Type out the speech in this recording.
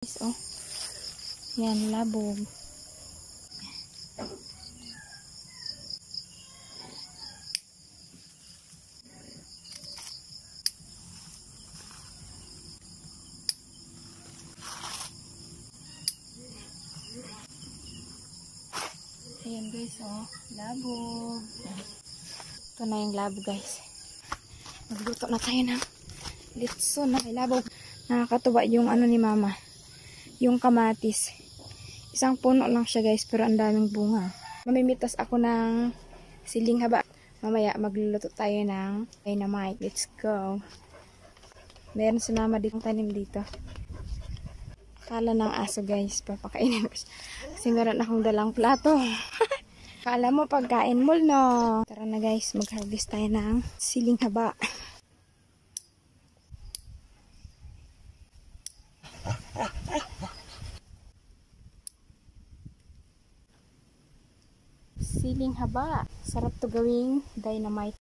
Oh, yan, labog. Ayan guys, oh, labog. Ito na yung labog guys. Magluto na tayo ng litso na may labog. Nakakatuwa yung ano ni mama. Yung kamatis. Isang puno lang siya guys, pero ang daming bunga. Mamimitas ako ng siling haba. Mamaya magluluto tayo ng dynamite. Let's go. Meron si mama ditong tanim dito. Akala ng aso guys, papakainin ko siya. Kasi meron akong dalang plato. Akala mo pagkain mo, no? Tara na guys, mag-harvest tayo ng siling haba. Siling haba. Sarap to gawing dynamite.